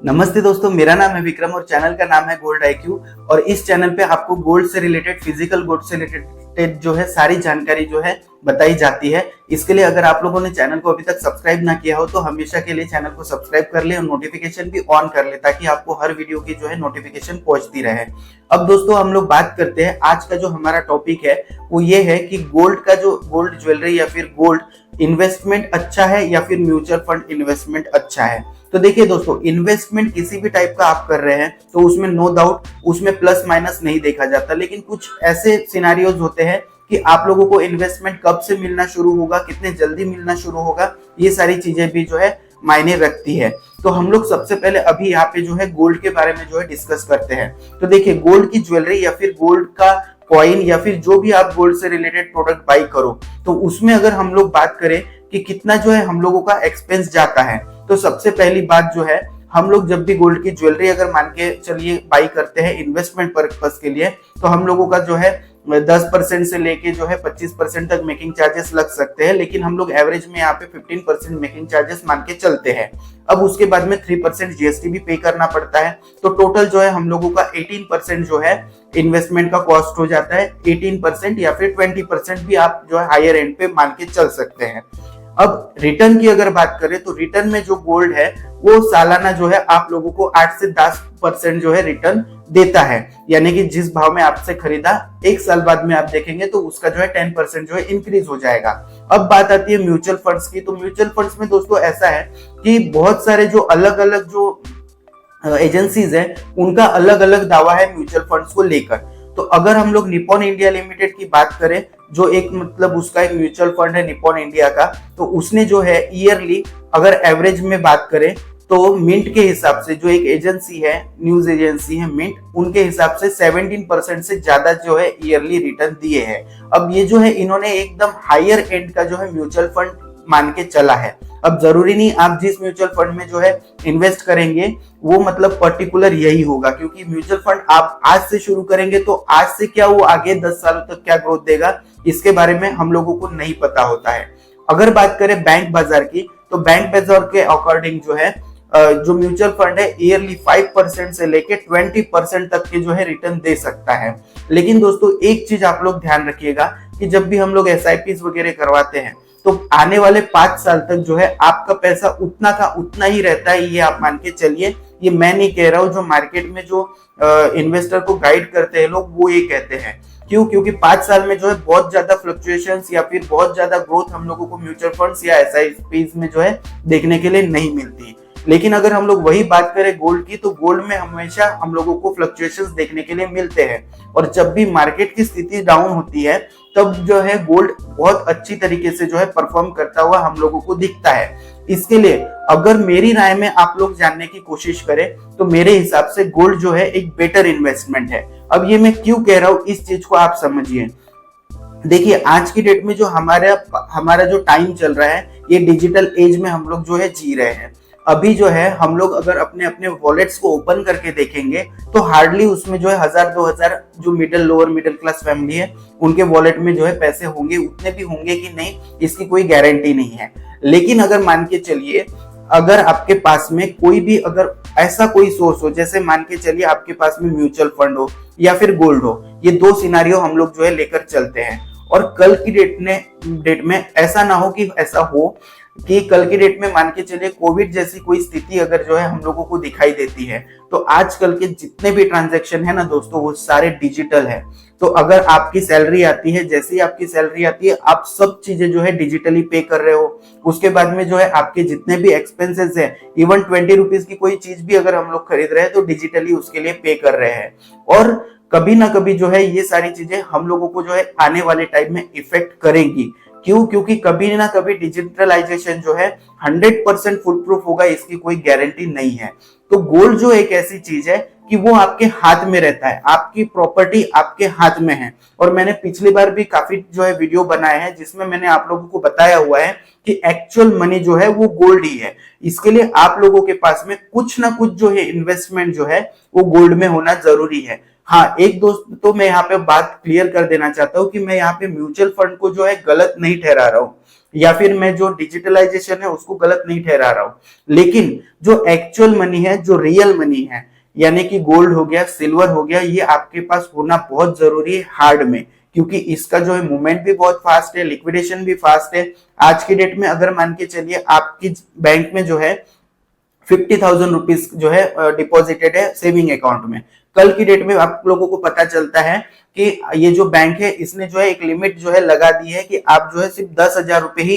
नमस्ते दोस्तों, मेरा नाम है विक्रम और चैनल का नाम है गोल्ड IQ। और इस चैनल पे आपको गोल्ड से रिलेटेड, फिजिकल गोल्ड से रिलेटेड जो है सारी जानकारी जो है बताई जाती है। इसके लिए अगर आप लोगों ने चैनल को अभी तक सब्सक्राइब ना किया हो तो हमेशा के लिए चैनल को सब्सक्राइब कर ले और नोटिफिकेशन भी ऑन कर ले ताकि आपको हर वीडियो की जो है नोटिफिकेशन पहुंचती रहे। अब दोस्तों हम लोग बात करते हैं, आज का जो हमारा टॉपिक है वो ये है कि गोल्ड का जो गोल्ड ज्वेलरी या फिर गोल्ड इन्वेस्टमेंट अच्छा है या फिर म्यूचुअल फंड इन्वेस्टमेंट अच्छा है। तो देखिए दोस्तों, इन्वेस्टमेंट किसी भी टाइप का आप कर रहे हैं तो उसमें नो डाउट उसमें प्लस माइनस नहीं देखा जाता, लेकिन कुछ ऐसे सिनारियोज होते हैं कि आप लोगों को इन्वेस्टमेंट कब से मिलना शुरू होगा, कितने जल्दी मिलना शुरू होगा, ये सारी चीजें भी जो है मायने रखती है। तो हम लोग सबसे पहले अभी यहाँ पे जो है गोल्ड के बारे में जो है डिस्कस करते हैं। तो देखिए, गोल्ड की ज्वेलरी या फिर गोल्ड का कॉइन या फिर जो भी आप गोल्ड से रिलेटेड प्रोडक्ट बाई करो तो उसमें अगर हम लोग बात करें कि कितना जो है हम लोगों का एक्सपेंस जाता है, तो सबसे पहली बात जो है, हम लोग जब भी गोल्ड की ज्वेलरी अगर मान के चलिए बाई करते हैं इन्वेस्टमेंट पर्पस के लिए, तो हम लोगों का जो है 10% से लेके जो है 25% तक मेकिंग चार्जेस लग सकते हैं, लेकिन हम लोग एवरेज में यहाँ पे 15% मेकिंग चार्जेस मान के चलते हैं। अब उसके बाद में 3% GST भी पे करना पड़ता है, तो टोटल जो है हम लोगों का 18% जो है इन्वेस्टमेंट का कॉस्ट हो जाता है। 18% या फिर 20% भी आप जो है हायर एंड पे मान के चल सकते हैं। अब रिटर्न की अगर बात करें तो रिटर्न में जो गोल्ड है वो सालाना जो है आप लोगों को 8 से 10% जो है रिटर्न देता है, यानी कि जिस भाव में आपसे खरीदा 1 साल बाद में आप देखेंगे तो उसका जो है 10% जो है इंक्रीज हो जाएगा। अब बात आती है म्यूचुअल फंड्स की। तो म्यूचुअल फंड्स में दोस्तों ऐसा है कि बहुत सारे जो अलग अलग जो एजेंसीज है उनका अलग अलग दावा है म्यूचुअल फंड्स को लेकर। तो अगर हम लोग निप्पॉन इंडिया लिमिटेड की बात करें, जो एक मतलब उसका एक म्यूचुअल फंड है निप्पॉन इंडिया का, तो उसने जो है ईयरली अगर एवरेज में बात करें तो मिंट के हिसाब से, जो एक एजेंसी है, न्यूज एजेंसी है मिंट, उनके हिसाब से 17% से ज्यादा जो है ईयरली रिटर्न दिए हैं। अब ये जो है इन्होंने एकदम हायर एंड का जो है म्यूचुअल फंड मान के चला है। अब जरूरी नहीं आप जिस म्यूचुअल फंड में जो है इन्वेस्ट करेंगे वो मतलब पर्टिकुलर यही होगा, क्योंकि म्यूचुअल फंड आप आज से शुरू करेंगे तो आज से क्या वो आगे 10 सालों तक क्या ग्रोथ देगा इसके बारे में हम लोगों को नहीं पता होता है। अगर बात करें बैंक बाजार की, तो बैंक बाजार के अकॉर्डिंग जो है जो म्यूचुअल फंड है ईयरली 5% से लेके 20% तक के जो है रिटर्न दे सकता है। लेकिन दोस्तों एक चीज आप लोग ध्यान रखिएगा कि जब भी हम लोग SIPs वगैरह करवाते हैं तो आने वाले 5 साल तक जो है आपका पैसा उतना का उतना ही रहता है, ये आप मान के चलिए। ये मैं नहीं कह रहा हूँ, जो मार्केट में जो इन्वेस्टर को गाइड करते हैं लोग वो ये कहते हैं। क्यों? क्योंकि 5 साल में जो है बहुत ज्यादा फ्लक्चुएशंस या फिर बहुत ज्यादा ग्रोथ हम लोगों को म्यूचुअल फंड्स या SIPs में जो है देखने के लिए नहीं मिलती। लेकिन अगर हम लोग वही बात करें गोल्ड की, तो गोल्ड में हमेशा हम लोगों को फ्लक्चुएशंस देखने के लिए मिलते हैं, और जब भी मार्केट की स्थिति डाउन होती है तब जो है गोल्ड बहुत अच्छी तरीके से जो है परफॉर्म करता हुआ हम लोगों को दिखता है। इसके लिए अगर मेरी राय में आप लोग जानने की कोशिश करें तो मेरे हिसाब से गोल्ड जो है एक बेटर इन्वेस्टमेंट है। अब ये मैं क्यों कह रहा हूँ इस चीज को आप समझिए। देखिए, आज की डेट में जो हमारा जो टाइम चल रहा है, ये डिजिटल एज में हम लोग जो है जी रहे हैं। अभी जो है हम लोग अगर अपने अपने वॉलेट्स को ओपन करके देखेंगे तो हार्डली उसमें जो है 1000-2000 जो लोअर मिडिल क्लास फैमिली है उनके वॉलेट में जो है पैसे होंगे, उतने भी होंगे कि नहीं इसकी कोई गारंटी नहीं है। लेकिन अगर मान के चलिए, अगर आपके पास में कोई भी अगर ऐसा कोई सोर्स हो, जैसे मान के चलिए आपके पास में म्यूचुअल फंड हो या फिर गोल्ड हो, ये दो सिनारियो हम लोग जो है लेकर चलते हैं, और कल की डेट में ऐसा ना हो कि ऐसा हो कि कल की डेट में मान के चलिए कोविड जैसी कोई स्थिति अगर जो है हम लोगों को दिखाई देती है, तो आजकल के जितने भी ट्रांजैक्शन है ना दोस्तों वो सारे डिजिटल है। तो अगर आपकी सैलरी आती है, जैसे ही आपकी सैलरी आती है आप सब चीजें जो है डिजिटली पे कर रहे हो। उसके बाद में जो है आपके जितने भी एक्सपेंसेस है, इवन 20 रुपीज की कोई चीज भी अगर हम लोग खरीद रहे हैं तो डिजिटली उसके लिए पे कर रहे हैं। और कभी ना कभी जो है ये सारी चीजें हम लोगों को जो है आने वाले टाइम में इफेक्ट करेंगी। क्यों? क्योंकि कभी ना कभी डिजिटलाइजेशन जो है 100% फुल प्रूफ होगा, इसकी कोई गारंटी नहीं है। तो गोल्ड जो एक ऐसी चीज है कि वो आपके हाथ में रहता है, आपकी प्रॉपर्टी आपके हाथ में है। और मैंने पिछली बार भी काफी जो है वीडियो बनाए हैं जिसमें मैंने आप लोगों को बताया हुआ है कि एक्चुअल मनी जो है वो गोल्ड ही है। इसके लिए आप लोगों के पास में कुछ ना कुछ जो है इन्वेस्टमेंट जो है वो गोल्ड में होना जरूरी है। हाँ, एक दोस्त तो मैं यहाँ पे बात क्लियर कर देना चाहता हूँ कि मैं यहाँ पे म्यूचुअल फंड को जो है गलत नहीं ठहरा रहा हूँ। या फिर मैं जो डिजिटलाइजेशन है उसको गलत नहीं ठहरा रहा हूं, लेकिन जो एक्चुअल मनी है, जो रियल मनी है, यानी कि गोल्ड हो गया, सिल्वर हो गया, ये आपके पास होना बहुत जरूरी है हार्ड में, क्योंकि इसका जो है मूवमेंट भी बहुत फास्ट है, लिक्विडेशन भी फास्ट है। आज की डेट में अगर मान के चलिए आपकी बैंक में जो है 50,000 रुपीज जो है डिपॉजिटेड है सेविंग अकाउंट में, कल की डेट में आप लोगों को पता चलता है कि ये जो बैंक है इसने जो है एक लिमिट जो है लगा दी है कि आप जो है सिर्फ 10,000 रुपए ही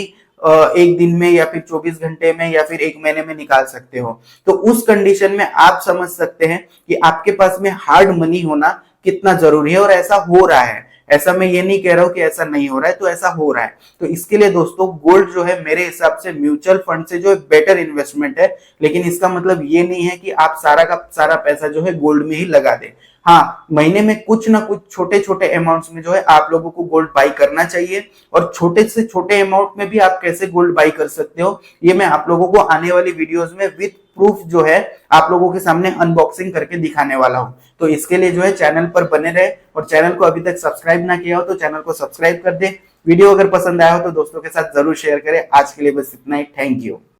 एक दिन में या फिर 24 घंटे में या फिर एक महीने में निकाल सकते हो। तो उस कंडीशन में आप समझ सकते हैं कि आपके पास में हार्ड मनी होना कितना जरूरी है, और ऐसा हो रहा है। ऐसा मैं ये नहीं कह रहा हूं कि ऐसा नहीं हो रहा है, तो ऐसा हो रहा है। तो इसके लिए दोस्तों गोल्ड जो है मेरे हिसाब से म्यूचुअल फंड से जो है बेटर इन्वेस्टमेंट है, लेकिन इसका मतलब ये नहीं है कि आप सारा का सारा पैसा जो है गोल्ड में ही लगा दे। हाँ, महीने में कुछ ना कुछ छोटे छोटे अमाउंट्स में जो है आप लोगों को गोल्ड बाई करना चाहिए, और छोटे से छोटे अमाउंट में भी आप कैसे गोल्ड बाई कर सकते हो ये मैं आप लोगों को आने वाली वीडियोस में विद प्रूफ जो है आप लोगों के सामने अनबॉक्सिंग करके दिखाने वाला हूं। तो इसके लिए जो है चैनल पर बने रहे, और चैनल को अभी तक सब्सक्राइब ना किया हो तो चैनल को सब्सक्राइब कर दे। वीडियो अगर पसंद आया हो तो दोस्तों के साथ जरूर शेयर करें। आज के लिए बस इतना ही, थैंक यू।